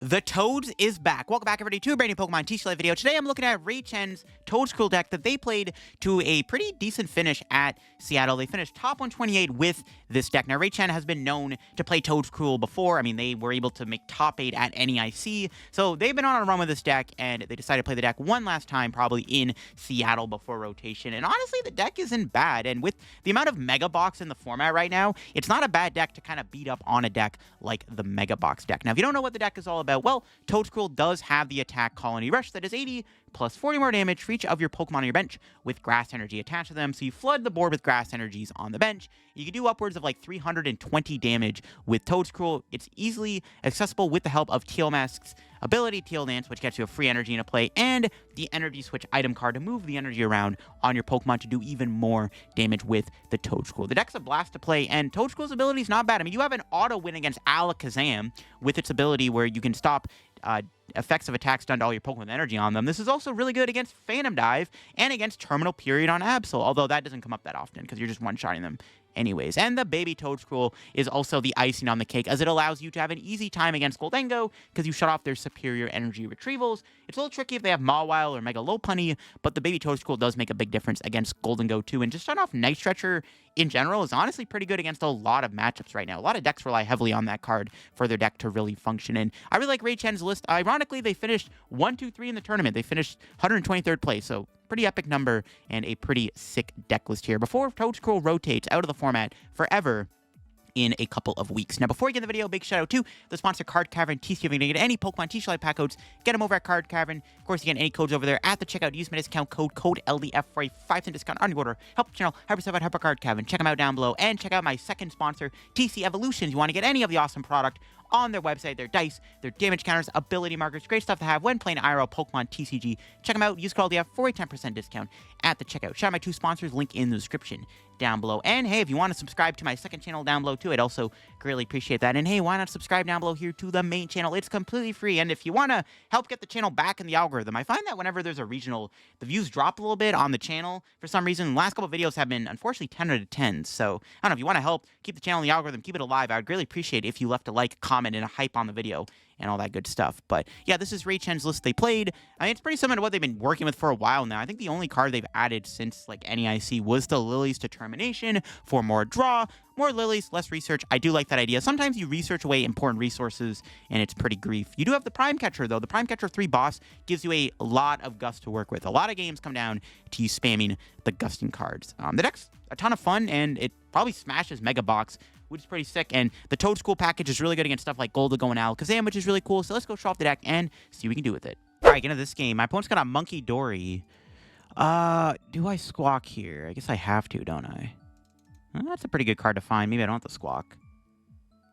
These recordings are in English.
The Toads is back. Welcome back, everybody, to a brand new Pokemon TCG video. Today, I'm looking at Chen's Toedscruel deck that they played to a pretty decent finish at Seattle. They finished top 128 with this deck. Now, Chen has been known to play Toedscruel before. I mean, they were able to make top 8 at NEIC. So they've been on a run with this deck, and they decided to play the deck one last time, probably in Seattle before rotation. And honestly, the deck isn't bad. And with the amount of Mega Box in the format right now, it's not a bad deck to kind of beat up on a deck like the Mega Box deck. Now, if you don't know what the deck is all about, well, Toedscruel does have the attack Colony Rush that is 80 plus 40 more damage for each of your Pokemon on your bench with Grass Energy attached to them. So you flood the board with Grass Energies on the bench. You can do upwards of like 320 damage with Toedscruel. It's easily accessible with the help of Teal Mask's ability, Teal Dance, which gets you a free energy in a play, and the Energy Switch item card to move the energy around on your Pokemon to do even more damage with the Toedscruel. The deck's a blast to play, and Toedscruel's ability is not bad. I mean, you have an auto win against Alakazam with its ability where you can stop effects of attacks done to all your Pokemon with energy on them. This is also really good against Phantom Dive and against Terminal Period on Absol, although that doesn't come up that often because you're just one-shotting them anyways. And the baby Toedscruel is also the icing on the cake, as it allows you to have an easy time against Goldengo because you shut off their superior energy retrievals. It's a little tricky if they have Mawile or Mega Lopunny, but the baby Toedscruel does make a big difference against Goldengo too. And just shutting off Night Stretcher in general is honestly pretty good against a lot of matchups right now. A lot of decks rely heavily on that card for their deck to really function. And I really like Chen's list. Ironically, they finished 1, 2, 3 in the tournament. They finished 123rd place, so pretty epic number and a pretty sick deck list here before Toedscruel rotates out of the format forever in a couple of weeks. Now, before we get in the video, big shout out to the sponsor Card Cavern TCG. If you can get any Pokemon TCG pack codes, get them over at Card Cavern. Of course, you get any codes over there at the checkout. Use my discount code LDF for a 5% discount on your order. Help the channel, help yourself out, help our Card Cavern. Check them out down below, and check out my second sponsor, TC Evolutions. You want to get any of the awesome product on their website, their dice, their damage counters, ability markers, great stuff to have when playing IRL Pokemon TCG. Check them out. Use code LDF for a 10% discount at the checkout. Shout out my two sponsors, link in the description down below. And hey, if you want to subscribe to my second channel down below too, I'd also greatly appreciate that. And hey, why not subscribe down below here to the main channel? It's completely free. And if you want to help get the channel back in the algorithm, I find that whenever there's a regional, the views drop a little bit on the channel for some reason. The last couple of videos have been, unfortunately, 10 out of 10. So I don't know, if you want to help keep the channel in the algorithm, keep it alive, I would greatly appreciate it if you left a like, comment, and a hype on the video and all that good stuff. But yeah, this is Chen's list they played. I mean, it's pretty similar to what they've been working with for a while now. I think the only card they've added since like NEIC was the Lillie's Determination for more draw, more Lillies, less research. I do like that idea. Sometimes you research away important resources and it's pretty grief. You do have the Prime Catcher though. The Prime Catcher 3 boss gives you a lot of gust to work with. A lot of games come down to you spamming the gusting cards. The deck's a ton of fun and it probably smashes Mega Box, which is pretty sick. And the Toedscool package is really good against stuff like Goldengo and Alakazam, which is really cool. So let's go show off the deck and see what we can do with it. All right, get into this game. My opponent's got a Monkey Dory. Do I Squawk here? I guess I have to, don't I? Well, that's a pretty good card to find. Maybe I don't have to Squawk.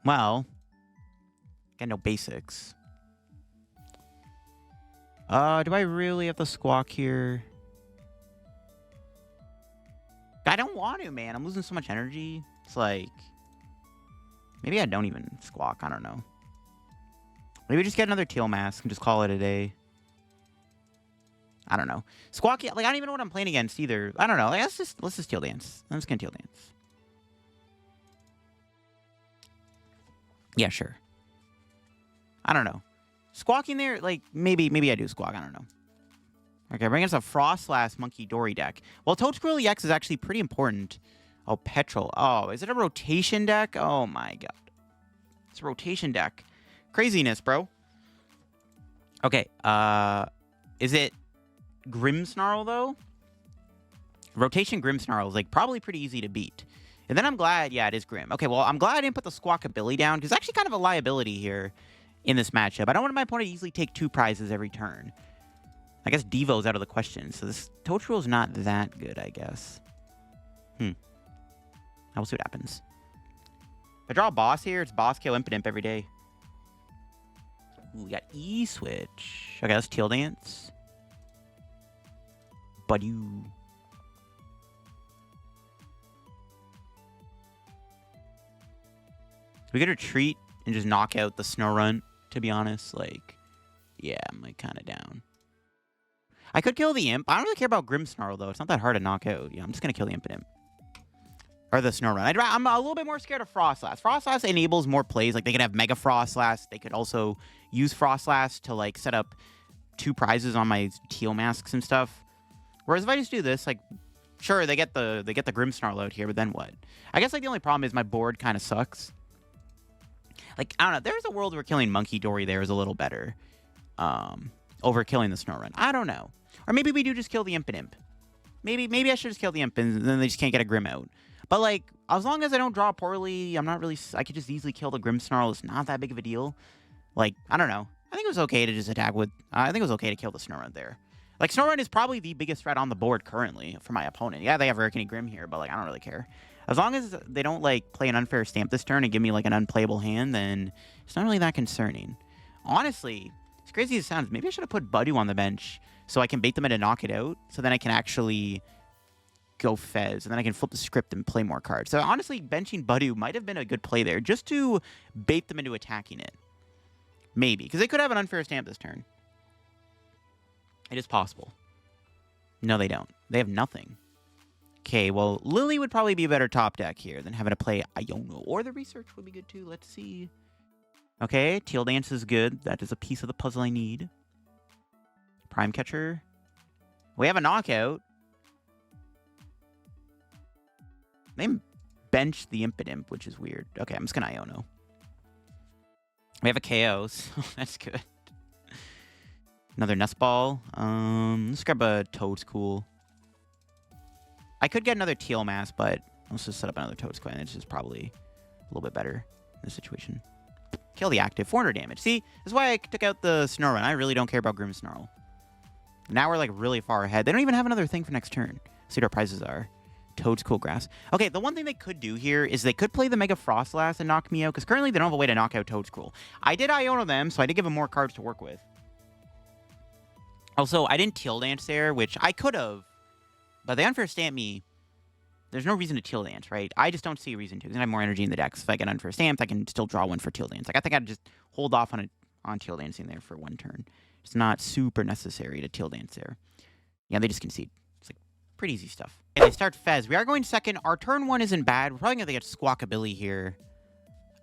Well, got no basics. Do I really have to Squawk here? I don't want to, man. I'm losing so much energy. It's like, maybe I don't even Squawk. I don't know. Maybe just get another Teal Mask and just call it a day. I don't know. Squawk, like, I don't even know what I'm playing against either. I don't know. Like, let's just Teal Dance. I'm just gonna Teal Dance. Yeah, sure. I don't know. Squawking there, like, maybe I do Squawk. I don't know. Okay, bring us a Froslass Monkey Dory deck. Well, Toedscruel EX is actually pretty important. Oh, Petrol. Oh, is it a rotation deck? Oh, my God. It's a rotation deck. Craziness, bro. Okay, is it Grimmsnarl, though? Rotation Grimmsnarl is, like, probably pretty easy to beat. And then I'm glad, yeah, it is Grim. Okay, well, I'm glad I didn't put the Squawkabilly down, because it's actually kind of a liability here in this matchup. I don't want my opponent to easily take 2 prizes every turn. I guess Devo's out of the question, so this Toedscruel's not that good, I guess. We'll see what happens. If I draw a boss here, it's boss kill Impidimp every day. Ooh, we got E-Switch. Okay, let's Teal Dance. Budew. We could retreat and just knock out the Snorunt, to be honest. Like, yeah, I'm like kind of down. I could kill the Imp. I don't really care about Grimmsnarl, though. It's not that hard to knock out. Yeah, I'm just going to kill the Impidimp. Or the Snorunt. I'm a little bit more scared of Froslass. Froslass enables more plays. Like, they could have Mega Froslass. They could also use Froslass to, like, set up 2 prizes on my Teal masks and stuff. Whereas if I just do this, like, sure, they get the Grimmsnarl out here, but then what? I guess, like, the only problem is my board kind of sucks. Like, I don't know. There's a world where killing Monkey Dory there is a little better. Over killing the Snorunt. I don't know. Or maybe we do just kill the Imp. Maybe I should just kill the Imp, and then they just can't get a Grim out. But, like, as long as I don't draw poorly, I'm not really... I could just easily kill the Grimmsnarl. It's not that big of a deal. Like, I don't know. I think it was okay to just attack with... I think it was okay to kill the Snorunt there. Like, Snorunt is probably the biggest threat on the board currently for my opponent. Yeah, they have Awakening Grim here, but, like, I don't really care. As long as they don't, like, play an unfair stamp this turn and give me, like, an unplayable hand, then it's not really that concerning. Honestly, as crazy as it sounds, maybe I should have put Budew on the bench so I can bait them into knock it out, so then I can actually go Fez, and then I can flip the script and play more cards. So honestly, benching Budew might have been a good play there, just to bait them into attacking it. Maybe, because they could have an unfair stamp this turn. It is possible. No, they don't. They have nothing. Okay, well, Lillie would probably be a better top deck here than having to play Iono. Or the research would be good too. Let's see. Okay, Teal Dance is good. That is a piece of the puzzle I need. Prime Catcher. We have a knockout. They benched the Impidimp, which is weird. Okay, I'm just going to Iono. We have a KO, so that's good. Another Nest Ball. Let's grab a Toadscool. I could get another Teal Mask, but let's just set up another Toadscool, and it's just probably a little bit better in this situation. Kill the active. 400 damage. See, this is why I took out the Snorunt. I really don't care about Grimmsnarl. Now we're, like, really far ahead. They don't even have another thing for next turn. Let's see what our prizes are. Toadscool Grass. Okay, the one thing they could do here is they could play the Mega Froslass and knock me out, because currently they don't have a way to knock out Toadscruel. I did Iono them, so I did give them more cards to work with. Also, I didn't Teal Dance there, which I could have, but they unfair stamp me. There's no reason to Teal Dance, right? I just don't see a reason to, because I have more energy in the decks. If I get unfair stamped, I can still draw one for Teal Dance. Like, I think I'd just hold off on Teal Dancing there for one turn. It's not super necessary to Teal Dance there. Yeah, they just concede. It's like pretty easy stuff. Okay, they start Fez. We are going second. Our turn 1 isn't bad. We're probably going to get Squawkabilly here.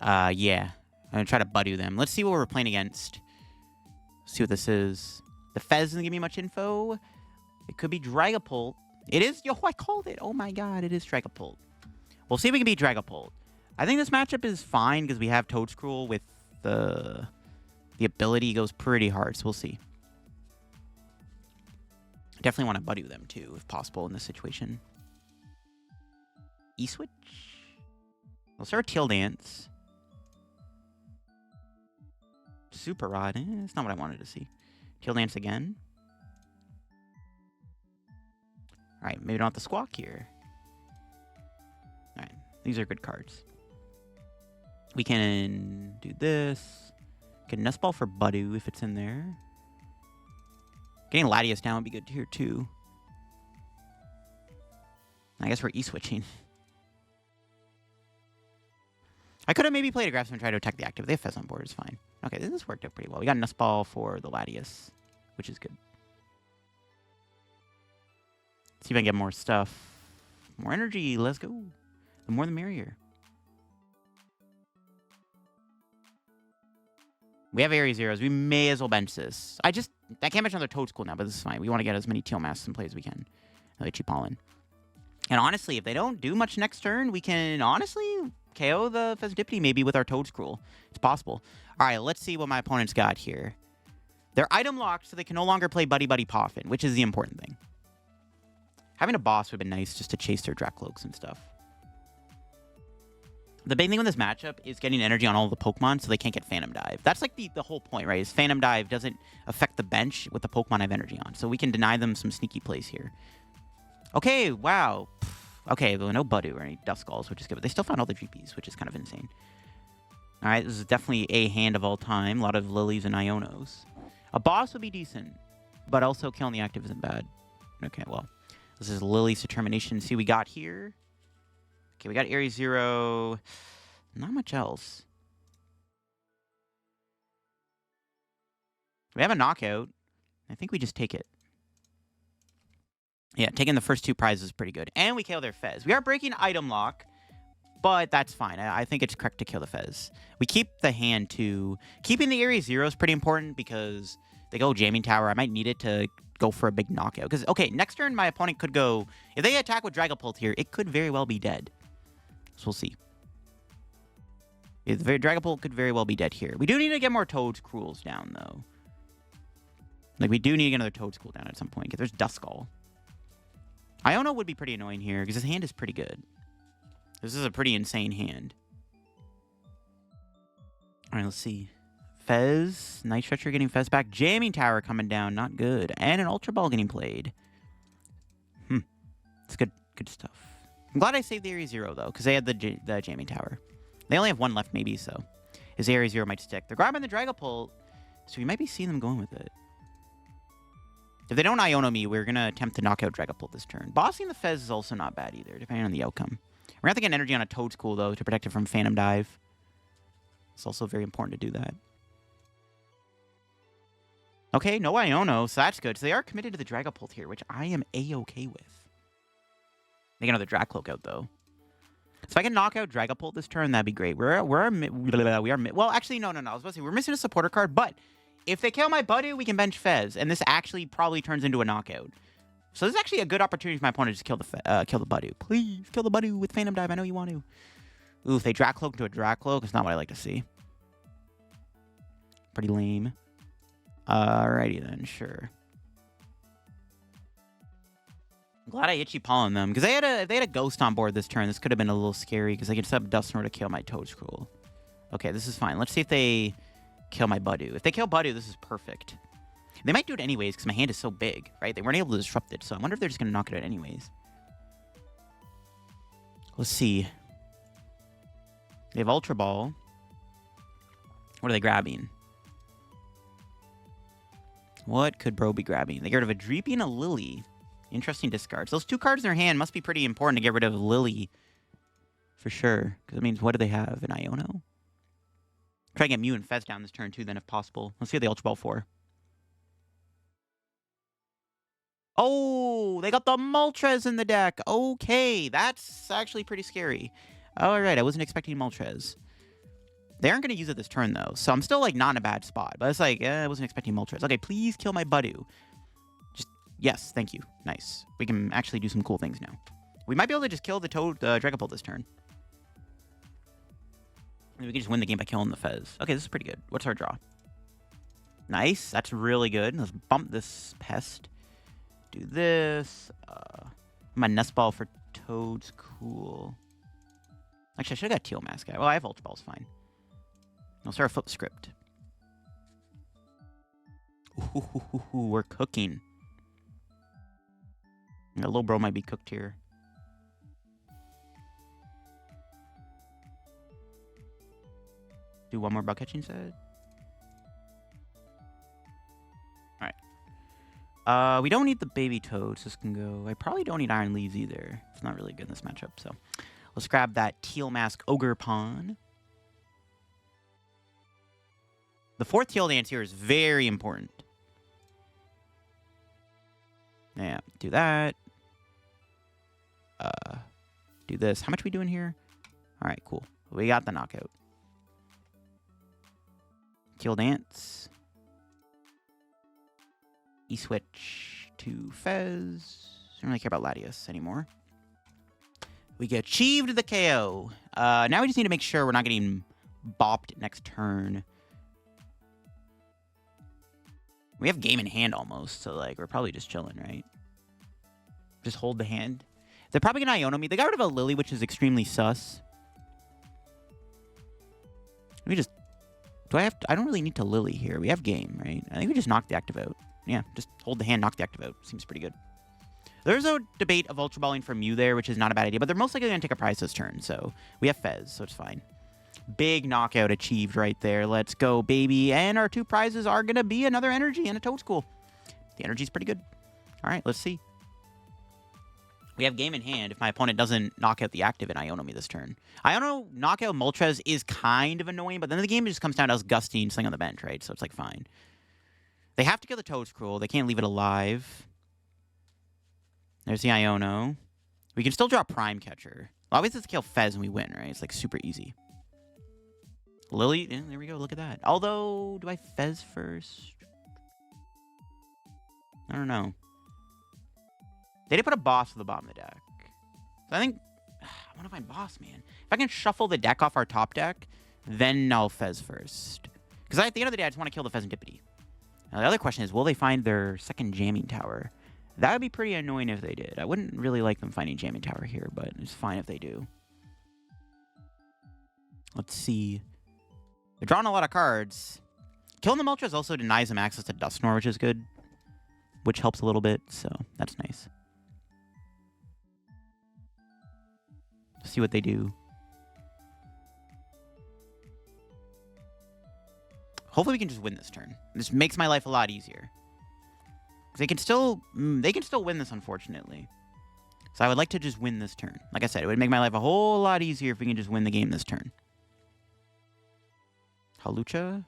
Yeah. I'm going to try to Budew them. Let's see what we're playing against. See what this is. The Fez doesn't give me much info. It could be Dragapult. It is... Yo, I called it. Oh my god, it is Dragapult. We'll see if we can beat Dragapult. I think this matchup is fine because we have Toadscruel with the ability goes pretty hard, so we'll see. Definitely want to Budew them too, if possible, in this situation. E-Switch? We'll start Teal Dance. Super Rod. It's not what I wanted to see. Teal Dance again. Alright, maybe don't have to Squawk here. Alright, these are good cards. We can do this. Get Nest Ball for Budew if it's in there. Getting Latias down would be good here too. I guess we're E-switching. I could have maybe played a Grass and tried to attack the active. They have Fez on board, it's fine. Okay, this worked out pretty well. We got Nest Ball for the Latias, which is good. See if I can get more stuff. More energy, let's go. The more the merrier. We have Area Zeros. We may as well bench this. I can't bench another Toadscool now, but this is fine. We want to get as many Teal Masks in play as we can. Another cheap pollen. And honestly, if they don't do much next turn, we can honestly KO the Fezandipiti maybe with our Toadscruel. It's possible. All right, let's see what my opponent's got here. They're item locked, so they can no longer play Buddy Buddy Poffin, which is the important thing. Having a boss would have been nice just to chase their Dracloaks and stuff. The big thing with this matchup is getting energy on all the Pokemon so they can't get Phantom Dive. That's like the whole point, right? Is Phantom Dive doesn't affect the bench with the Pokemon I have energy on. So we can deny them some sneaky plays here. Okay, wow. Okay, well, no Budew or any Duskulls, which is good. But they still found all the GPs, which is kind of insane. All right, this is definitely a hand of all time. A lot of Lilies and Ionos. A boss would be decent, but also killing the active isn't bad. Okay, well, this is Lillie's determination. See what we got here. Okay, we got Area Zero. Not much else. We have a knockout. I think we just take it. Yeah, taking the first 2 prizes is pretty good. And we KO their Fez. We are breaking item lock. but that's fine. I think it's correct to kill the Fez. We keep the hand, too. Keeping the Area 0 is pretty important because they go Jamming Tower. I might need it to go for a big knockout. Because, okay, next turn, my opponent could go... If they attack with Dragapult here, it could very well be dead. So we'll see. The Dragapult could very well be dead here. We do need to get more Toadscruels down, though. Like, we do need to get another Toadscruel down at some point, because there's Duskull. Iono would be pretty annoying here, because his hand is pretty good. This is a pretty insane hand. Alright, let's see. Fez. Night Stretcher getting Fez back. Jamming Tower coming down. Not good. And an Ultra Ball getting played. It's good stuff. I'm glad I saved the Area 0, though, because they had the Jamming Tower. They only have one left, maybe, so his Area 0 might stick. They're grabbing the Dragapult, so we might be seeing them going with it. If they don't Iono me, we're going to attempt to knock out Dragapult this turn. Bossing the Fez is also not bad either, depending on the outcome. We're going to have to get energy on a Toadscool, though, to protect it from Phantom Dive. It's also very important to do that. Okay, no Iono, so that's good. So they are committed to the Dragapult here, which I am A-okay with. They get another Dragcloak out, though. So if I can knock out Dragapult this turn, that'd be great. Well, actually, no. I was about to say, we're missing a supporter card, but if they kill my Budew, we can bench Fez, and this actually probably turns into a knockout. So this is actually a good opportunity for my opponent to just kill the Budew. Please, kill the Budew with Phantom Dive. I know you want to. Ooh, if they Dragcloak into a Dragcloak, it's not what I like to see. Pretty lame. Alrighty then, sure. I'm glad I Itchy Pollen them, because if they had a Ghost on board this turn, this could have been a little scary, because they could set up Dusknoir to kill my Toadscruel. Okay, this is fine. Let's see if they kill my Budew. If they kill Budew, this is perfect. They might do it anyways, because my hand is so big, right? They weren't able to disrupt it, so I wonder if they're just going to knock it out anyways. Let's see. They have Ultra Ball. What are they grabbing? What could bro be grabbing? They get rid of a Dreepy and a Lillie. Interesting discards. Those two cards in their hand must be pretty important to get rid of Lillie. For sure. Because it means, what do they have? An Iono? Try to get Mew and Fez down this turn, too, then, if possible. Let's see what the Ultra Ball for. Oh, they got the Moltres in the deck. Okay, that's actually pretty scary. All right, I wasn't expecting Moltres. They aren't going to use it this turn, though, so I'm still, like, not in a bad spot. But it's like, I wasn't expecting Moltres. Okay, please kill my Budew. Just, yes, thank you. Nice. We can actually do some cool things now. We might be able to just kill the Dragapult this turn. Maybe we can just win the game by killing the Fez. Okay, this is pretty good. What's our draw? Nice. That's really good. Let's bump this pest. Do this. My Nest Ball for Toadscool. Actually, I should have got Teal Mask. Well, I have Ultra Balls, fine. I'll start a flip script. Ooh, we're cooking. The little bro might be cooked here. Do one more Bug Catching Set. Alright. We don't need the baby toads. This can go. I probably don't need Iron Leaves either. It's not really good in this matchup, so let's grab that Teal Mask Ogerpon. The fourth Teal Dance here is very important. Yeah, do that. Do this. How much are we doing here? Alright, cool. We got the knockout. Teal Dance. E-switch to Fez. Don't really care about Latias anymore. We get achieved the KO. Now we just need to make sure we're not getting bopped next turn. We have game in hand almost, so like we're probably just chilling, right? Just hold the hand. They're probably gonna Iono me. They got rid of a Lillie, which is extremely sus. Let me just... Do I have to... I don't really need to Lillie here. We have game, right? I think we just knock the active out. Yeah, just hold the hand, knock the active out. Seems pretty good. There's a debate of Ultra Balling for Mew there, which is not a bad idea, but they're most likely going to take a prize this turn, so we have Fez, so it's fine. Big knockout achieved right there. Let's go, baby. And our two prizes are going to be another Energy and a Toadscool. The Energy's pretty good. All right, let's see. We have game in hand if my opponent doesn't knock out the active and Iono me this turn. Iono knockout Moltres is kind of annoying, but then the game just comes down to us gusting, sitting on the bench, right? So it's like fine. They have to kill the Toadscruel. They can't leave it alive. There's the Iono. We can still draw Prime Catcher. Obviously, it's kill Fez and we win, right? It's like super easy. Lillie, yeah, there we go. Look at that. Although, do I Fez first? I don't know. They did put a boss at the bottom of the deck. So I think I want to find boss, man. If I can shuffle the deck off our top deck, then I'll Fez first. Because at the end of the day, I just want to kill the Fezandipiti. Now, the other question is, will they find their second jamming tower? That would be pretty annoying if they did. I wouldn't really like them finding jamming tower here, but it's fine if they do. Let's see. They're drawing a lot of cards. Killing the Moltres also denies them access to Dusknoir, which is good. Which helps a little bit, so that's nice. Let's see what they do. Hopefully we can just win this turn. This makes my life a lot easier. They can still win this, unfortunately. So I would like to just win this turn. Like I said, it would make my life a whole lot easier if we can just win the game this turn. Halucha?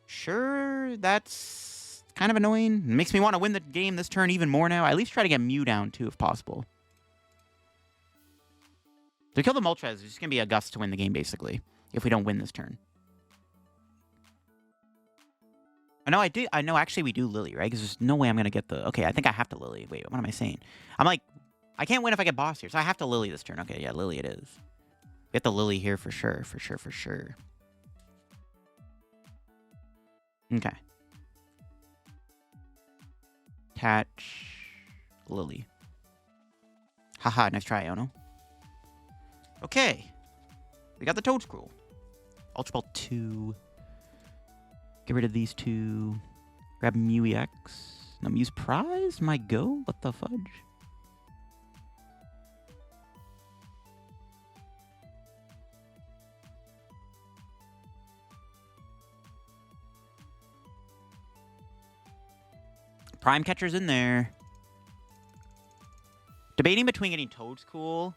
Sure, that's kind of annoying. It makes me want to win the game this turn even more now. I at least try to get Mew down, too, if possible. To kill the Moltres, it's just going to be a gust to win the game, basically, if we don't win this turn. I know actually we do Lillie, right? Because there's no way I'm going to get the... Okay, I think I have to Lillie. Wait, what am I saying? I'm like, I can't win if I get boss here, so I have to Lillie this turn. Okay, yeah, Lillie it is. Get the Lillie here for sure, for sure, for sure. Okay. Attach Lillie. Haha, nice try, Iono. Okay. We got the Toadscruel. Ultra Ball 2. Get rid of these two. Grab Mew EX. No, Mew's Prize? My go? What the fudge? Prime Catcher's in there. Debating between getting Toadscool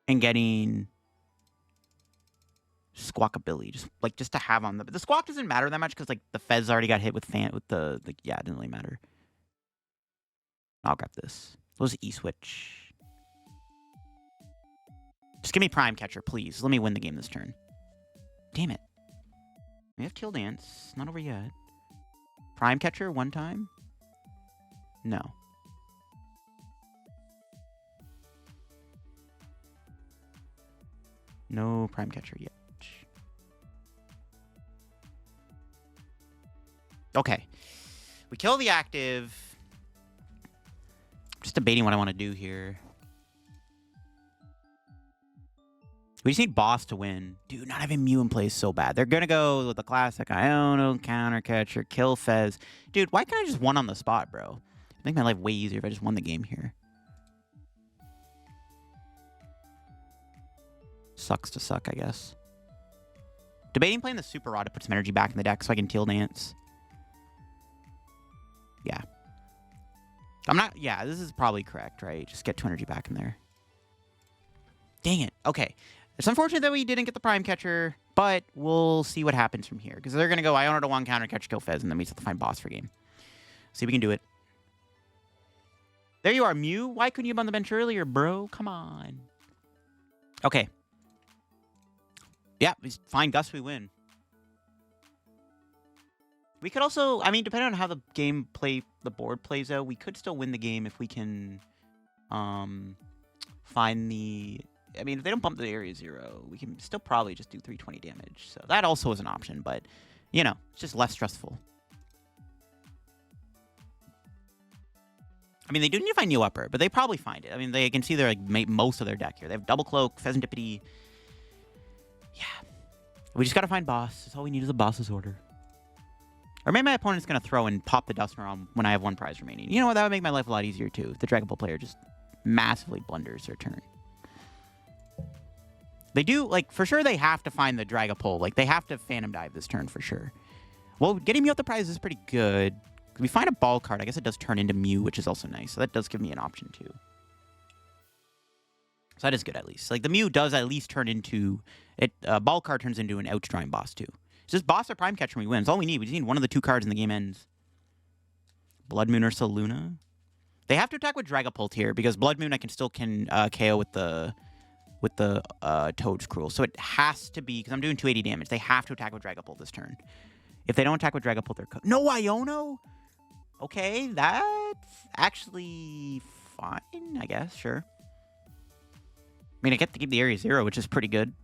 and getting Squawkabilly, just to have on the Squawk doesn't matter that much because like the Fez already got hit with the yeah, it didn't really matter. I'll grab this. What was E-Switch? Just give me Prime Catcher, please. Let me win the game this turn. Damn it. We have Teal Dance. Not over yet. Prime Catcher one time? No. No Prime Catcher yet. Okay. We kill the active. Just debating what I want to do here. We just need boss to win. Dude, not having Mew in play is so bad. They're going to go with the classic Iono, Counter Catcher, kill Fez. Dude, why can't I just one on the spot, bro? It'd make my life way easier if I just won the game here. Sucks to suck, I guess. Debating playing the Super Rod to put some energy back in the deck so I can Teal Dance. Yeah. I'm not... Yeah, this is probably correct, right? Just get 2 energy back in there. Dang it. Okay. It's unfortunate that we didn't get the Prime Catcher, but we'll see what happens from here. Because they're going to go Iono to 1, Counter Catcher, kill Fez, and then we just have to find boss for game. See if we can do it. There you are, Mew. Why couldn't you be on the bench earlier, bro? Come on. Okay. Yeah, fine Gus, we win. We could also, I mean, depending on how the board plays out, we could still win the game if we can find the... I mean, if they don't bump the area 0, we can still probably just do 320 damage. So that also is an option, but, you know, it's just less stressful. I mean, they do need to find new upper, but they probably find it. I mean, they can see their like most of their deck here. They have Double Cloak, Fezandipiti. Yeah. We just got to find boss. That's all we need is a boss's order. Or maybe my opponent's going to throw and pop the Dusknoir on when I have 1 prize remaining. You know what? That would make my life a lot easier, too. If the Dragapult player just massively blunders their turn. They do, like, for sure they have to find the Dragapult. Like, they have to Phantom Dive this turn for sure. Well, getting Mew up the prize is pretty good. If we find a ball card, I guess it does turn into Mew, which is also nice. So that does give me an option, too. So that is good, at least. Like, the Mew does at least turn into... ball card turns into an outdrawing boss, too. It's just boss or Prime Catcher we win. It's all we need. We just need one of the 2 cards and the game ends. Blood Moon or Saluna. They have to attack with Dragapult here because Blood Moon I can still KO with the Toadscruel. So it has to be, because I'm doing 280 damage, they have to attack with Dragapult this turn. If they don't attack with Dragapult, they're no Iono? Okay, that's actually fine, I guess, sure. I mean, I get to keep the area 0, which is pretty good.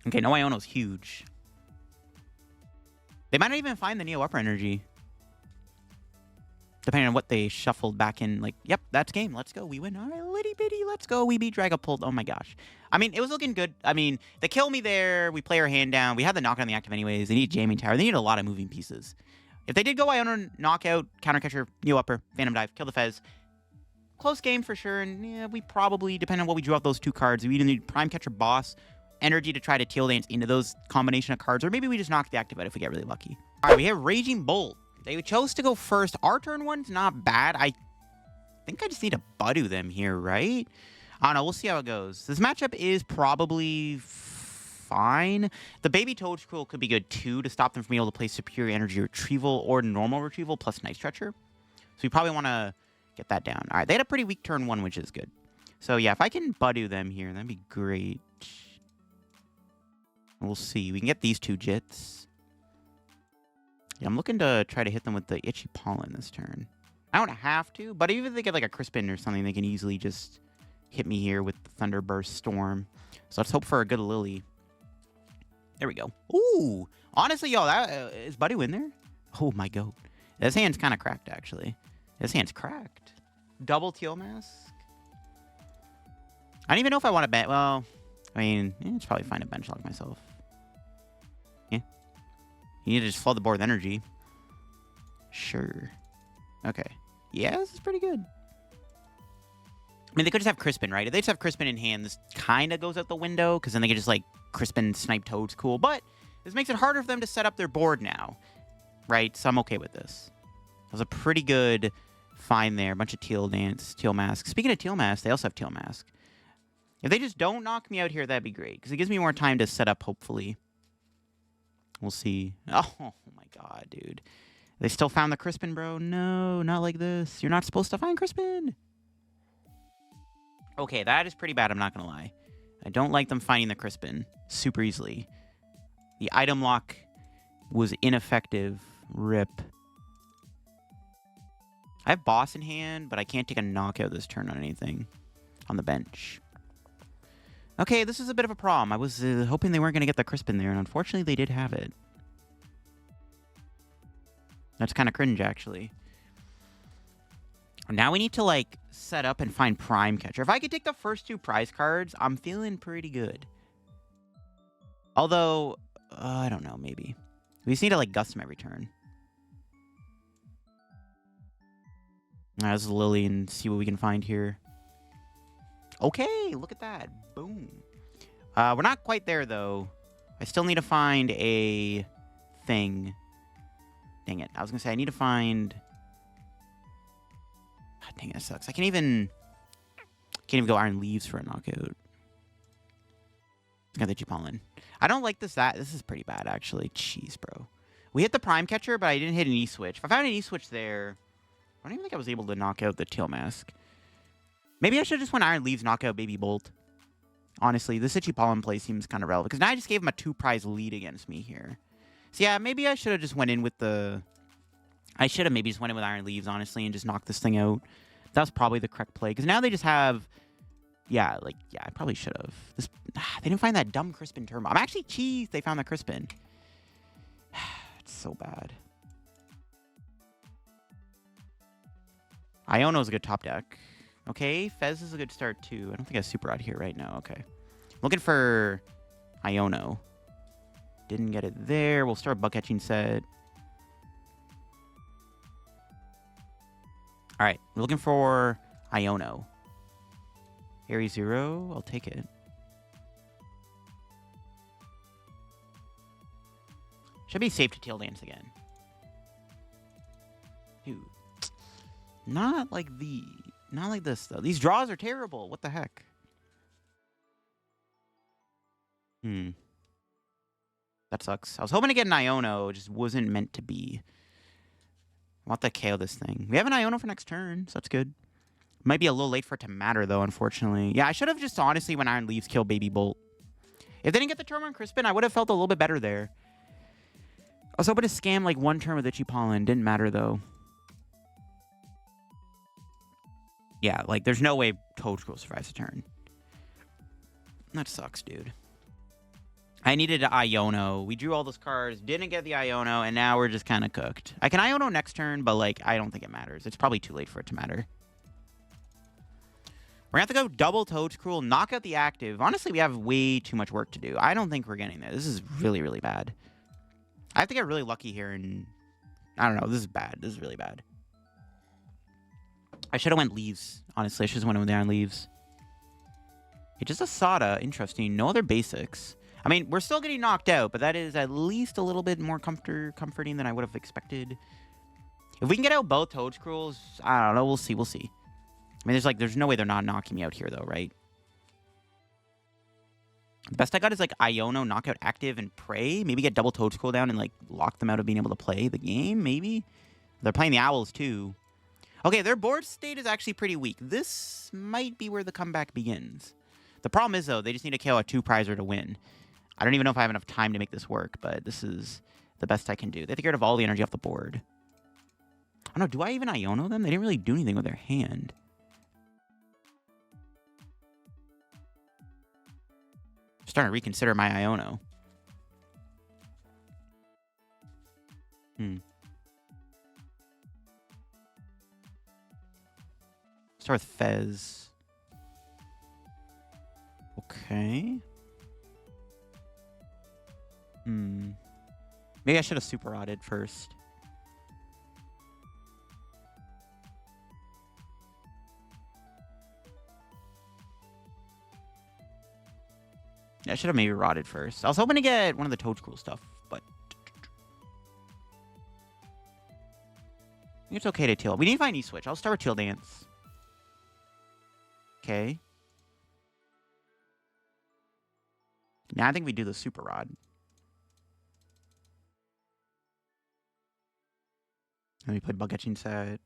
Okay, no Iono's huge. They might not even find the Neo Upper Energy. Depending on what they shuffled back in. Like, yep, that's game. Let's go. We win. All right, Litty-bitty. Let's go. We beat Dragapult. Oh, my gosh. I mean, it was looking good. I mean, they kill me there. We play our hand down. We had the knockout on the active anyways. They need Jamming Tower. They need a lot of moving pieces. If they did go Iono, knockout, counter catcher, Neo Upper, Phantom Dive, kill the Fez. Close game for sure. And yeah, we probably, depending on what we drew off those 2 cards, we either need Prime Catcher Boss, Energy to try to Teal Dance into those combination of cards, or maybe we just knock the active out if we get really lucky. All right, we have Raging Bolt. They chose to go first. Our turn 1's not bad. I think I just need to Budew them here, right? I don't know. We'll see how it goes. This matchup is probably fine. The baby Toadscruel could be good, too, to stop them from being able to play Superior Energy Retrieval or Normal Retrieval plus Night Stretcher. So we probably want to get that down. All right, they had a pretty weak turn 1, which is good. So, yeah, if I can Budew them here, that'd be great. We'll see. We can get these 2 Jits. Yeah, I'm looking to try to hit them with the Itchy Pollen this turn. I don't have to, but even if they get like a Crispin or something, they can easily just hit me here with the Thunderburst Storm. So let's hope for a good Lillie. There we go. Ooh! Honestly, yo, that is Budew in there? Oh my god. This hand's kind of cracked, actually. This hand's cracked. Double Teal Mask? I don't even know if I want to bet. Well, I mean, it's probably fine to bench lock myself. Yeah. You need to just flood the board with energy. Sure. Okay. Yeah, this is pretty good. I mean, they could just have Crispin, right? If they just have Crispin in hand, this kind of goes out the window, because then they could just, like, Crispin snipe Toadscool. But this makes it harder for them to set up their board now, right? So I'm okay with this. That was a pretty good find there. A bunch of Teal Mask. Speaking of Teal Mask, they also have Teal Mask. If they just don't knock me out here, that'd be great, because it gives me more time to set up, hopefully. We'll see. Oh my god, dude. They still found the Crispin, bro. No, not like this. You're not supposed to find Crispin. Okay, that is pretty bad, I'm not going to lie. I don't like them finding the Crispin super easily. The item lock was ineffective. RIP. I have Boss in hand, but I can't take a knockout this turn on anything on the bench. Okay, this is a bit of a problem. I was hoping they weren't going to get the Crispin there, and unfortunately they did have it. That's kind of cringe, actually. Now we need to, like, set up and find Prime Catcher. If I could take the first 2 prize cards, I'm feeling pretty good. Although, I don't know, maybe. We just need to, like, gust them every turn. All right, this is Lillie and see what we can find here. Okay, look at that. Boom. We're not quite there, though. I still need to find a thing. Dang it. I was going to say, I need to find... God dang it, that sucks. I can't even go Iron Leaves for a knockout. Got the G-Pollen. I don't like this. This is pretty bad, actually. Jeez, bro. We hit the Prime Catcher, but I didn't hit an E-Switch. If I found an E-Switch there, I don't even think I was able to knock out the Teal Mask. Maybe I should have just went Iron Leaves, knockout Baby Bolt. Honestly, this Itchy Pollen play seems kind of relevant. Because now I just gave him a 2-prize lead against me here. So yeah, maybe I should have just went in with the... I should have maybe just went in with Iron Leaves, honestly, and just knocked this thing out. That was probably the correct play. Because now they just have... Yeah, I probably should have. They didn't find that dumb Crispin Turbo. I'm actually cheesed they found the Crispin. It's so bad. Iono's a good top deck. Okay, Fez is a good start, too. I don't think I have Super Rod here right now. Okay. Looking for Iono. Didn't get it there. We'll start Bug Catching Set. All right, we're looking for Iono. Area 0, I'll take it. Should be safe to Teal Dance again. Dude. Not like this, though. These draws are terrible. What the heck? That sucks. I was hoping to get an Iono. It just wasn't meant to be. I want to KO this thing. We have an Iono for next turn, so that's good. Might be a little late for it to matter, though, unfortunately. Yeah, I should have just, honestly, when Iron leaves, killed Baby Bolt. If they didn't get the turn on Crispin, I would have felt a little bit better there. I was hoping to scam, like, one turn with Itchy Pollen. Didn't matter, though. Yeah, like, there's no way Toadscruel survives a turn. That sucks, dude. I needed an Iono. We drew all those cards, didn't get the Iono, and now we're just kind of cooked. I can Iono next turn, but, like, I don't think it matters. It's probably too late for it to matter. We're going to have to go double Toadscruel, knock out the active. Honestly, we have way too much work to do. I don't think we're getting there. This is really, really bad. I have to get really lucky here, and I don't know. This is bad. This is really bad. I should have went leaves. Honestly, I should have went there on leaves. It's just a Sada. Interesting. No other basics. I mean, we're still getting knocked out, but that is at least a little bit more comforting than I would have expected. If we can get out both Toadscruels, I don't know. We'll see. We'll see. I mean, there's no way they're not knocking me out here, though, right? The best I got is, like, Iono, knockout active, and Prey. Maybe get double Toadscruel down and, like, lock them out of being able to play the game, maybe? They're playing the Owls, too. Okay, their board state is actually pretty weak. This might be where the comeback begins. The problem is, though, they just need to KO a 2-prizer to win. I don't even know if I have enough time to make this work, but this is the best I can do. They have to get rid of all the energy off the board. I don't know, do I even Iono them? They didn't really do anything with their hand. Starting to reconsider my Iono. Start with Fez. Okay. Maybe I should have super rotted first. Yeah, I should have maybe rotted first. I was hoping to get one of the Toadscruel stuff, but I think it's okay to Teal. We need to find E-Switch. I'll start with Teal Dance. Okay. Now I think we do the Super Rod. And we play Bug Catching Set. And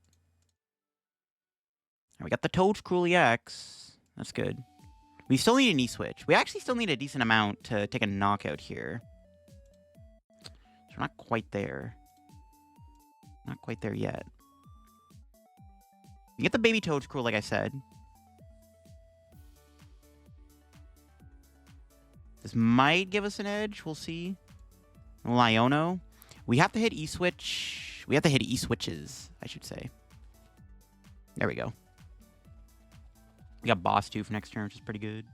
we got the Toadscruel EX. That's good. We still need an E-Switch. We actually still need a decent amount to take a knockout here. So we're not quite there. Not quite there yet. We get the baby Toadscruel, like I said. This might give us an edge. We'll see. Iono. We have to hit E-Switch. We have to hit E-Switches, I should say. There we go. We got Boss 2 for next turn, which is pretty good.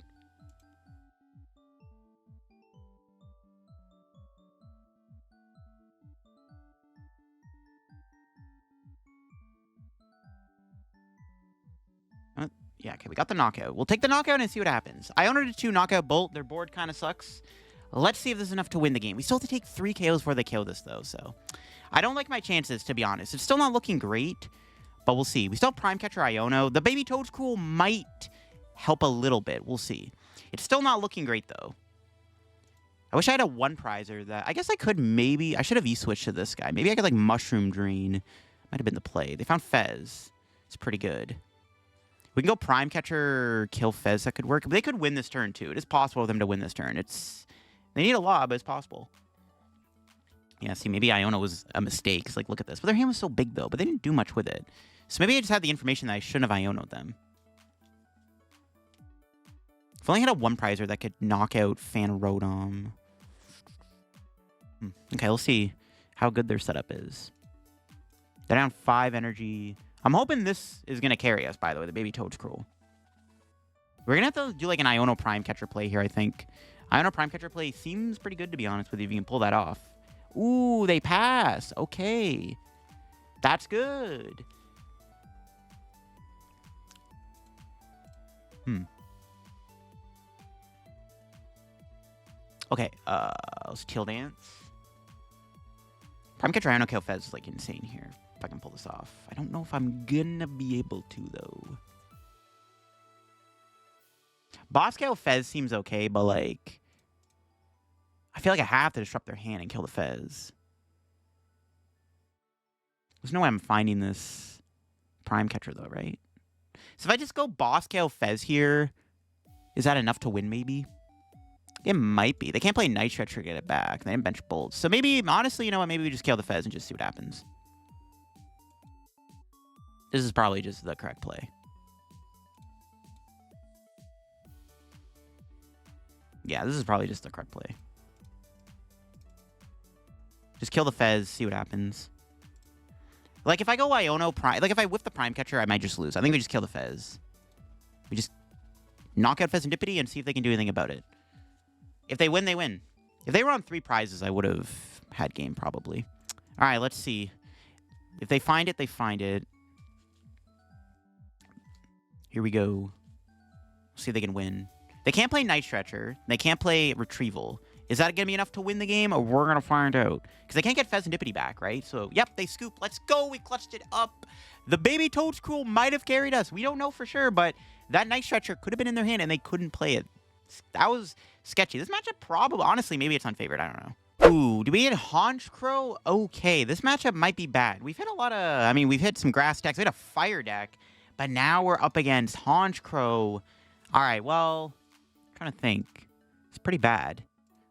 Yeah, okay, we got the knockout. We'll take the knockout and see what happens. Iono to 2 knockout Bolt. Their board kind of sucks. Let's see if this is enough to win the game. We still have to take 3 KOs before they KO this, though, so I don't like my chances, to be honest. It's still not looking great, but we'll see. We still have Prime Catcher Iono. The baby Toadscruel might help a little bit. We'll see. It's still not looking great, though. I wish I had a 1-prizer that... I guess I could maybe... I should have E-switched to this guy. Maybe I could, like, Mushroom Drain. Might have been the play. They found Fez. It's pretty good. We can go Prime Catcher, kill Fez. That could work. But they could win this turn, too. It is possible for them to win this turn. They need a lot, but it's possible. Yeah, see, maybe Iono was a mistake. Like, look at this. But their hand was so big, though. But they didn't do much with it. So maybe I just had the information that I shouldn't have Iono'd them. If I only had a 1-prizer that could knock out Phanrodon. Okay, let's see how good their setup is. They're down 5 energy. I'm hoping this is going to carry us, by the way, the baby Toadscruel. We're going to have to do, like, an Iono Prime Catcher play here, I think. Iono Prime Catcher play seems pretty good, to be honest with you, if you can pull that off. Ooh, they pass. Okay. That's good. Okay, let's Teal Dance. Prime Catcher Iono kill Fez is, like, insane here. If I can pull this off. I don't know if I'm gonna be able to, though. Boss KO Fez seems okay, but, like... I feel like I have to disrupt their hand and kill the Fez. There's no way I'm finding this Prime Catcher, though, right? So if I just go Boss KO Fez here, is that enough to win, maybe? It might be. They can't play Night Stretcher to get it back. They didn't bench Bolts. So maybe, honestly, you know what? Maybe we just kill the Fez and just see what happens. This is probably just the correct play. Yeah, this is probably just the correct play. Just kill the Fez, see what happens. Like, if I go Iono Prime... Like, if I whiff the Prime Catcher, I might just lose. I think we just kill the Fez. We just knock out Fezandipiti and see if they can do anything about it. If they win, they win. If they were on 3 prizes, I would have had game, probably. All right, let's see. If they find it, they find it. Here we go. See if they can win. They can't play Night Stretcher. They can't play Retrieval. Is that going to be enough to win the game? Or we're going to find out. Because they can't get Fezandipiti back, right? So, yep, they scoop. Let's go. We clutched it up. The baby Toadscruel might have carried us. We don't know for sure, but that Night Stretcher could have been in their hand, and they couldn't play it. That was sketchy. This matchup probably... Honestly, maybe it's unfavored. I don't know. Ooh, do we hit Honchkrow? Okay, this matchup might be bad. We've hit a lot of... I mean, we've hit some grass decks. We had a fire deck. But now we're up against Honchkrow. All right, well... I'm trying to think. It's pretty bad.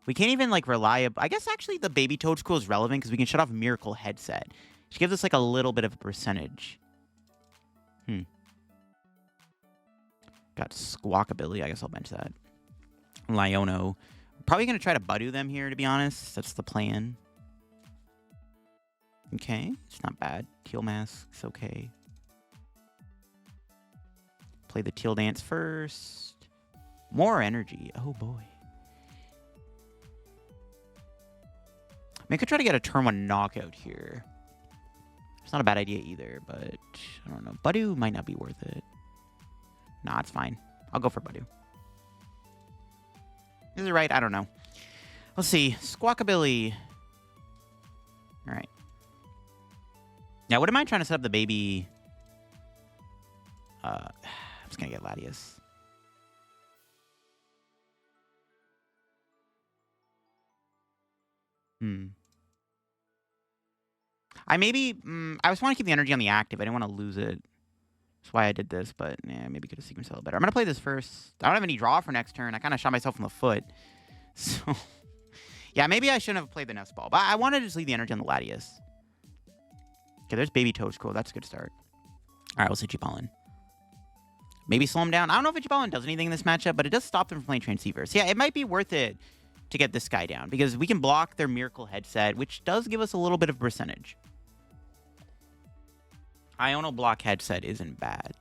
We can't even, like, rely... I guess, actually, the baby Toadscruel is relevant because we can shut off Miracle Headset. Which gives us, like, a little bit of a percentage. Got Squawkabilly. I guess I'll bench that. Iono. Probably going to try to Budew them here, to be honest. That's the plan. Okay. It's not bad. Teal Mask's okay. Play the Teal Dance first. More energy. Oh, boy. I mean, I could try to get a turn 1 knockout here. It's not a bad idea either, but I don't know. Budew might not be worth it. Nah, it's fine. I'll go for Budew. Is it right? I don't know. Let's see. Squawkabilly. All right. Now, what am I trying to set up the baby? I'm just going to get Latias. I maybe... I just want to keep the energy on the active. I didn't want to lose it. That's why I did this, but yeah, maybe could have sequenced it a little better. I'm going to play this first. I don't have any draw for next turn. I kind of shot myself in the foot. So, yeah, maybe I shouldn't have played the Nest Ball. But I wanted to just leave the energy on the Latias. Okay, there's baby Toadscruel. That's a good start. All right, we'll see Chipollen. Maybe slow him down. I don't know if Chipollen does anything in this matchup, but it does stop them from playing Transceiver. So, yeah, it might be worth it to get this guy down because we can block their Miracle Headset, which does give us a little bit of percentage. Iono block headset isn't bad.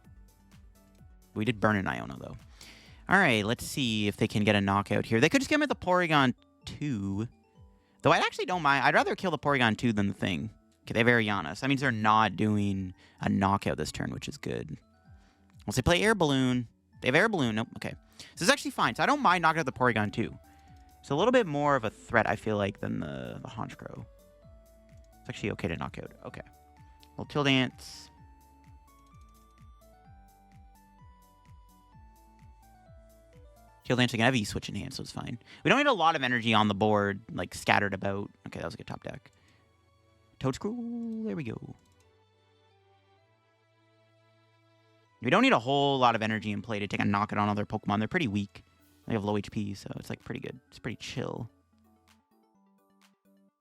We did burn an Iono, though. All right, let's see if they can get a knockout here. They could just get him at the Porygon 2. Though I actually don't mind. I'd rather kill the Porygon 2 than the thing. Okay, they have Ariana. So that means they're not doing a knockout this turn, which is good. Once they play Air Balloon. They have Air Balloon. Nope, okay. So this is actually fine. So I don't mind knocking out the Porygon 2. It's a little bit more of a threat, I feel like, than the Honchkrow. It's actually okay to knock out. Okay. Well, Teal Dance. Teal Dance again. I have E-Switch in hand, so it's fine. We don't need a lot of energy on the board, like, scattered about. Okay, that was a good top deck. Toadscruel. There we go. We don't need a whole lot of energy in play to take a knockout on other Pokemon. They're pretty weak. They have low HP, so it's, like, pretty good. It's pretty chill.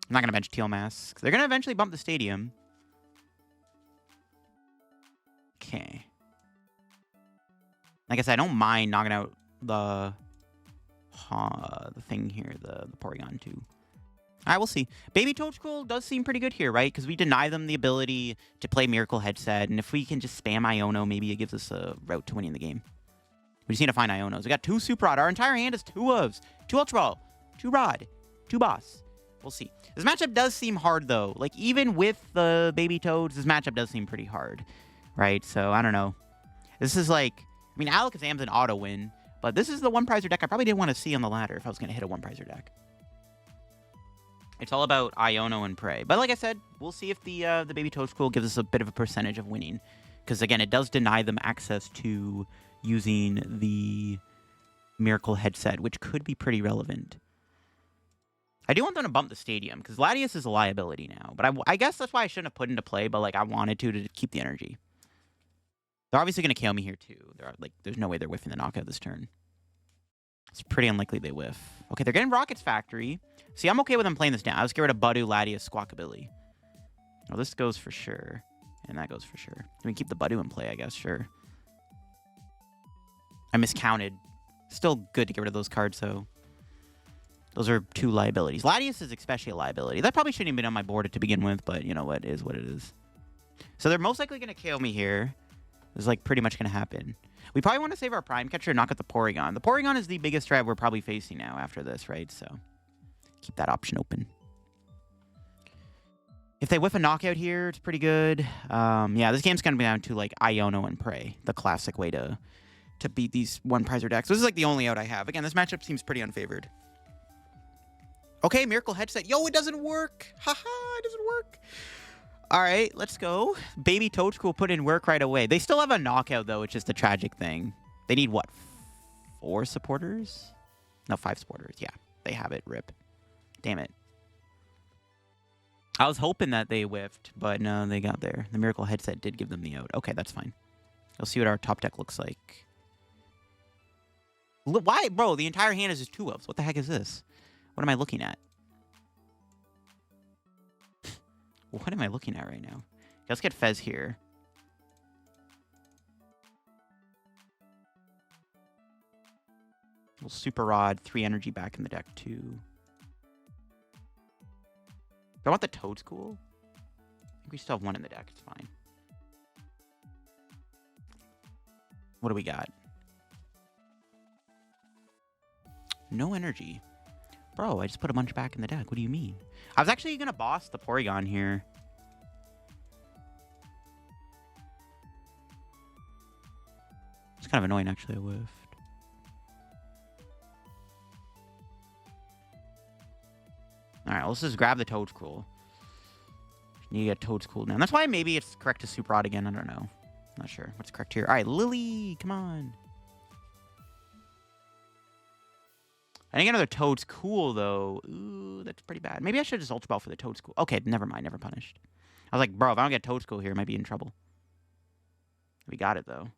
I'm not going to bench Teal Mask. They're going to eventually bump the stadium. Okay. Like I said, I don't mind knocking out the thing here, the Porygon 2. All right, we'll see. Baby Toadscruel does seem pretty good here, right? Because we deny them the ability to play Miracle Headset, and if we can just spam Iono, maybe it gives us a route to winning the game. We just need to find Ionos. We got 2 Super Rod. Our entire hand is 2 ofs. 2 Ultra Ball, 2 Rod, 2 Boss. We'll see. This matchup does seem hard, though. Like, even with the Baby Toads, this matchup does seem pretty hard, right? So, I don't know. This is like... I mean, Alakazam's an auto win, but this is the one-prizer deck I probably didn't want to see on the ladder if I was going to hit a one-prizer deck. It's all about Iono and Prey. But like I said, we'll see if the Baby Toadscruel gives us a bit of a percentage of winning. Because, again, it does deny them access to using the Miracle Headset, which could be pretty relevant. I do want them to bump the stadium, because Latias is a liability now. But I guess that's why I shouldn't have put into play, but, like, I wanted to keep the energy. They're obviously going to KO me here, too. There's no way they're whiffing the knockout this turn. It's pretty unlikely they whiff. Okay, they're getting Rocket's Factory. See, I'm okay with them playing this down. Let's get rid of Budew, Latias, Squawkabilly. Well, this goes for sure. And that goes for sure. I mean, keep the Budew in play, I guess, sure. I miscounted. Still good to get rid of those cards, though. Those are 2 liabilities. Latias is especially a liability. That probably shouldn't have been on my board to begin with, but you know what? It is what it is. So they're most likely going to KO me here. This is, like, pretty much going to happen. We probably want to save our Prime Catcher and knock out the Porygon. The Porygon is the biggest threat we're probably facing now after this, right? So keep that option open. If they whiff a knockout here, it's pretty good. Yeah, this game's going to be down to, like, Iono and Prey, the classic way to beat these one-prizer decks. This is, like, the only out I have. Again, this matchup seems pretty unfavored. Okay, Miracle Headset. Yo, it doesn't work. Haha, it doesn't work. All right, let's go. Baby Toadscruel put in work right away. They still have a knockout, though, which is the tragic thing. They need, what, 4 supporters? No, 5 supporters. Yeah, they have it. Rip. Damn it. I was hoping that they whiffed, but no, they got there. The Miracle Headset did give them the out. Okay, that's fine. We'll see what our top deck looks like. Why? Bro, the entire hand is just 2 elves. What the heck is this? What am I looking at? What am I looking at right now? Let's get Fez here. Little Super Rod, 3 energy back in the deck, too. Do I want the Toedscool? I think we still have 1 in the deck. It's fine. What do we got? No energy. Bro, I just put a bunch back in the deck. What do you mean? I was actually going to boss the Porygon here. It's kind of annoying, actually. I whiffed. Alright, let's just grab the Toedscruel. You get Toedscool now. That's why maybe it's correct to Super Rod again. I don't know. Not sure. What's correct here? Alright, Lillie. Come on. I think another Toedscool, though. Ooh, that's pretty bad. Maybe I should just Ultra Ball for the Toedscool. Okay, never mind. Never punished. I was like, bro, if I don't get Toedscool here, I might be in trouble. We got it, though.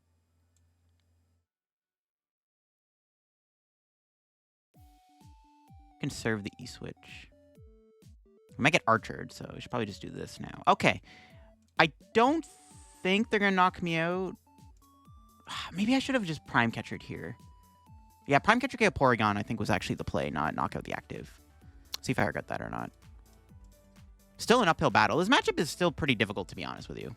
Conserve the E-Switch. We might get Archered, so I should probably just do this now. Okay. I don't think they're going to knock me out. Maybe I should have just Prime Catchered here. Yeah, Prime Catcher KO Porygon, I think, was actually the play, not knock out the active. See if I regret that or not. Still an uphill battle. This matchup is still pretty difficult, to be honest with you.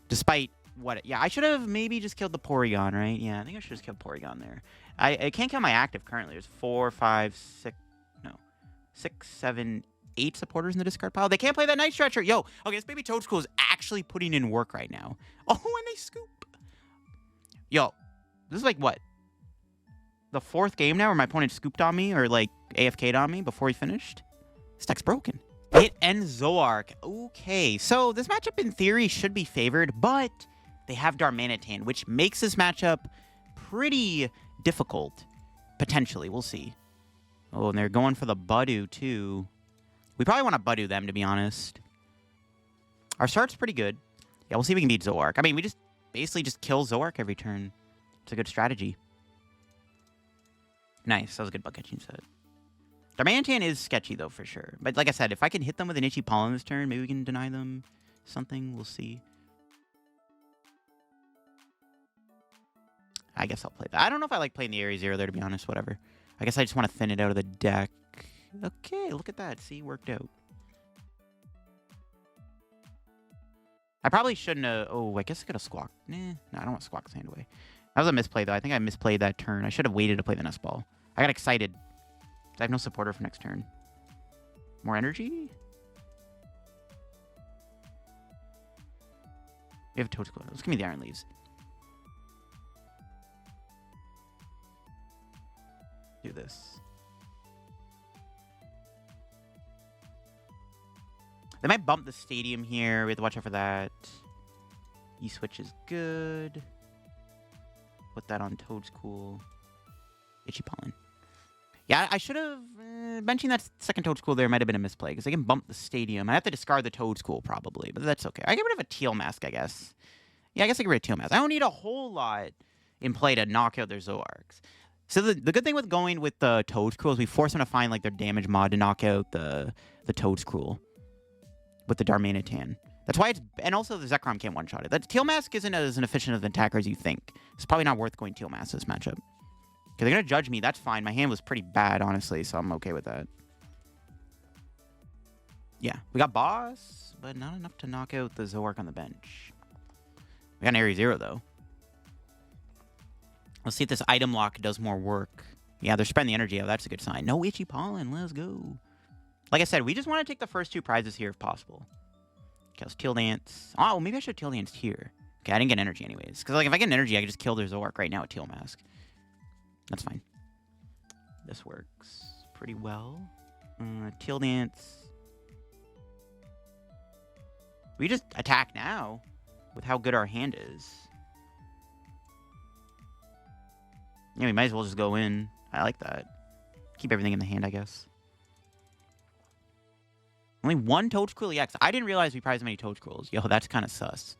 Despite what... Yeah, I should have maybe just killed the Porygon, right? Yeah, I think I should have just killed Porygon there. I can't kill my active currently. There's 4, 5, 6... No. 6, 7, 8 supporters in the discard pile. They can't play that Night Stretcher. Yo, okay, this baby Toadscool is actually putting in work right now. Oh, and they scoop. Yo, this is like what? The 4th game now where my opponent scooped on me or like AFK'd on me before he finished. This deck's broken. It ends Zorark. Okay, so this matchup in theory should be favored, but they have Darmanitan, which makes this matchup pretty difficult. Potentially, we'll see. Oh, and they're going for the Budew too. We probably want to Budew them, to be honest. Our start's pretty good. Yeah, we'll see if we can beat Zorark. I mean, we just basically just kill Zorark every turn. It's a good strategy. Nice. That was a good Bug Catching Set. Darmanitan is sketchy, though, for sure. But like I said, if I can hit them with an Itchy Pollen this turn, maybe we can deny them something. We'll see. I guess I'll play that. I don't know if I like playing the Aries Zero there, to be honest. Whatever. I guess I just want to thin it out of the deck. Okay, look at that. See, worked out. I probably shouldn't have... Oh, I guess I could have Squawk. Nah, no, I don't want Squawk's hand away. That was a misplay, though. I think I misplayed that turn. I should have waited to play the Nest Ball. I got excited. I have no supporter for next turn. More energy? We have a Toadscruel. Let's give me the Iron Leaves. Do this. They might bump the stadium here. We have to watch out for that. E-Switch is good. Put that on Toadscool. Itchy Pollen. Yeah, I should have... benching that second Toadscruel there might have been a misplay, because they can bump the stadium. I have to discard the Toadscruel, probably, but that's okay. I get rid of a Teal Mask, I guess. Yeah, I guess I get rid of Teal Mask. I don't need a whole lot in play to knock out their Zorarks. So the good thing with going with the Toadscruel is we force them to find, like, their damage mod to knock out the Toadscruel with the Darmanitan. That's why it's... And also, the Zekrom can't one-shot it. That Teal Mask isn't as an efficient of an attacker as you think. It's probably not worth going Teal Mask this matchup. Because they're going to judge me. That's fine. My hand was pretty bad, honestly, so I'm okay with that. Yeah. We got Boss, but not enough to knock out the Zorark on the bench. We got an Area 0, though. Let's see if this item lock does more work. Yeah, they're spreading the energy out. That's a good sign. No Itchy Pollen. Let's go. Like I said, we just want to take the first 2 prizes here if possible. Okay, let's Teal Dance. Oh, well, maybe I should Teal Dance here. Okay, I didn't get energy anyways. Because, like, if I get an energy, I can just kill their Zorark right now with Teal Mask. That's fine. This works pretty well. Teal Dance. We just attack now with how good our hand is. Yeah, we might as well just go in. I like that. Keep everything in the hand, I guess. Only 1 Toadscruel EX. I didn't realize we prized so many Toadscruels. Yo, that's kind of sus.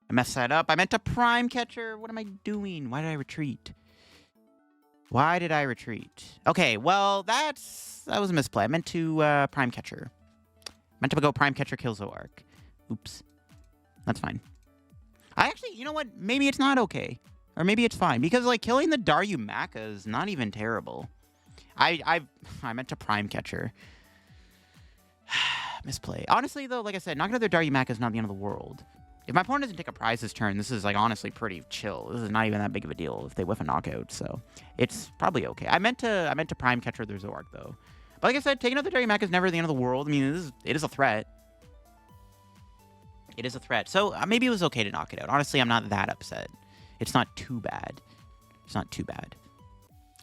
I messed that up. I meant to Prime Catcher. What am I doing? Why did I retreat? Why did I retreat? Okay, well, that was a misplay. I meant to Prime Catcher. Meant to go Prime Catcher, kill Zorark. Oops. That's fine. I actually, you know what? Maybe it's not okay. Or maybe it's fine. Because, like, killing the Darumaka is not even terrible. I meant to Prime Catcher. Misplay. Honestly, though, like I said, knocking out their Darumaka is not the end of the world. If my opponent doesn't take a prize this turn, this is, like, honestly pretty chill. This is not even that big of a deal if they whiff a knockout, so it's probably okay. I meant to Prime Catcher their Zorark, though. But like I said, taking out the Darumaka is never the end of the world. I mean, it is a threat. It is a threat. So maybe it was okay to knock it out. Honestly, I'm not that upset. It's not too bad. It's not too bad.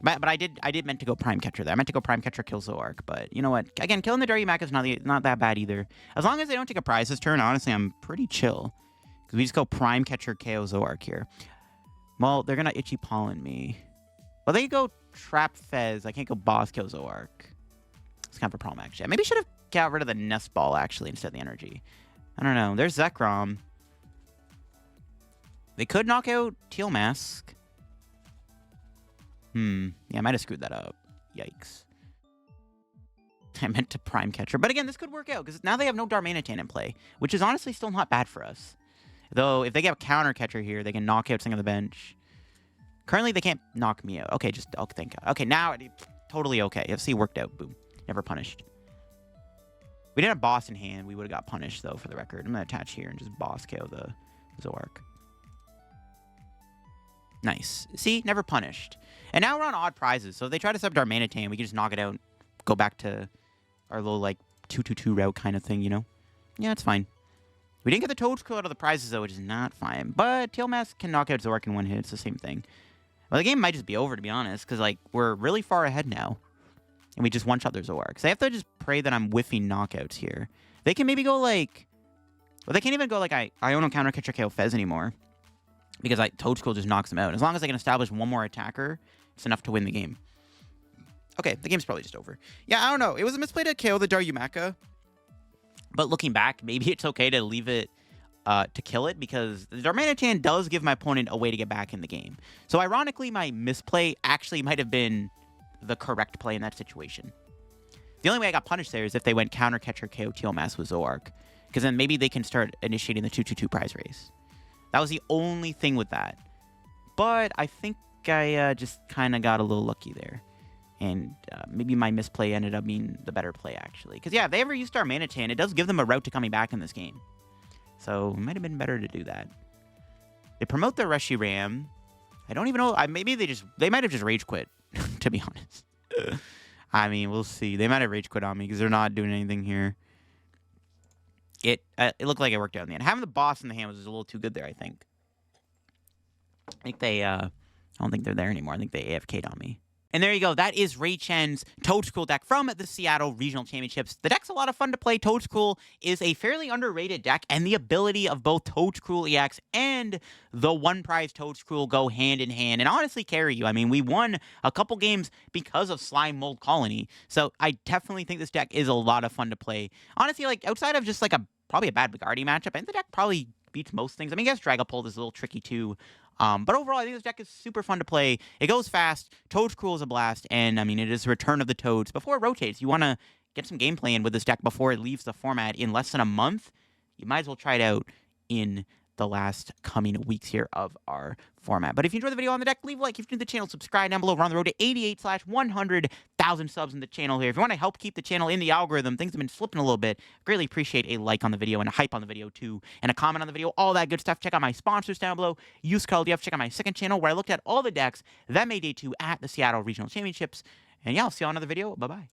But I did meant to go Prime Catcher there. I meant to go Prime Catcher, kill Zorark. But you know what? Again, killing the Darumaka is not that bad either. As long as they don't take a prize this turn, honestly, I'm pretty chill. Because we just go Prime Catcher, KO Zorark here. Well, they're going to Itchy Pollen me. Well, they go Trap Fez. I can't go Boss, kill Zorark. It's kind of a problem, actually. Maybe I should have got rid of the Nest Ball, actually, instead of the energy. I don't know. There's Zekrom. They could knock out Teal Mask. Yeah, I might have screwed that up. Yikes. I meant to Prime Catcher. But again, this could work out, because now they have no Darmanitan in play, which is honestly still not bad for us. Though, if they get a Counter Catcher here, they can knock out something on the bench. Currently, they can't knock me out. Okay, just... Oh, thank God. Okay, now, totally okay. FC worked out. Boom. Never punished. We didn't have Boss in hand. We would have got punished, though, for the record. I'm going to attach here and just Boss KO the Zorark. Nice. See? Never punished. And now we're on odd prizes. So if they try to sub Darmanitan, we can just knock it out and go back to our little, like, 2-2-2 route kind of thing, you know? Yeah, it's fine. We didn't get the Toadscruel out of the prizes, though, which is not fine. But Teal Mask can knock out Zorark in one hit. It's the same thing. Well, the game might just be over, to be honest, because, like, we're really far ahead now. And we just one-shot their Zorark. So they have to just pray that I'm whiffing knockouts here. They can maybe go, like... Well, they can't even go, like, Iono Counter Catcher KO Fez anymore. Because Toadscruel just knocks them out. As long as I can establish one more attacker, it's enough to win the game. Okay, the game's probably just over. Yeah, I don't know. It was a misplay to KO the Darumaka. But looking back, maybe it's okay to leave it to kill it, because the Darmanitan does give my opponent a way to get back in the game. So ironically, my misplay actually might have been the correct play in that situation. The only way I got punished there is if they went Counter Catcher KO Teal Mask with Zorark, because then maybe they can start initiating the 2-2-2 prize race. That was the only thing with that. But I think I just kind of got a little lucky there. And maybe my misplay ended up being the better play, actually. Because, yeah, if they ever use Darmanitan, it does give them a route to coming back in this game. So it might have been better to do that. They promote the Reshiram. I don't even know. Maybe they might have just rage quit, to be honest. I mean, we'll see. They might have rage quit on me because they're not doing anything here. It looked like it worked out in the end. Having the Boss in the hand was just a little too good there, I think. I think they... I don't think they're there anymore. I think they AFK'd on me. And there you go. That is Ray Chen's Toadscruel deck from the Seattle Regional Championships. The deck's a lot of fun to play. Toadscruel is a fairly underrated deck, and the ability of both Toadscruel EX and the one prize Toadscruel go hand in hand and honestly carry you. I mean, we won a couple games because of Slime Mold Colony. So I definitely think this deck is a lot of fun to play. Honestly, like outside of just like probably a bad Bugatti matchup, I think the deck probably beats most things. I mean, I guess Dragapult is a little tricky too. But overall, I think this deck is super fun to play. It goes fast. Toadscruel is a blast. And, I mean, it is the return of the Toads. Before it rotates, you want to get some gameplay in with this deck before it leaves the format in less than a month. You might as well try it out in the last coming weeks here of our format. But if you enjoyed the video on the deck, leave a like. If you're new to the channel, subscribe down below. We're on the road to 88/100,000 subs in the channel here. If you want to help keep the channel in the algorithm, things have been slipping a little bit. Greatly appreciate a like on the video and a hype on the video too, and a comment on the video, all that good stuff. Check out my sponsors down below. Use code LDF. Check out my second channel where I looked at all the decks that made day 2 at the Seattle Regional Championships. And yeah, I'll see you on another video. Bye-bye.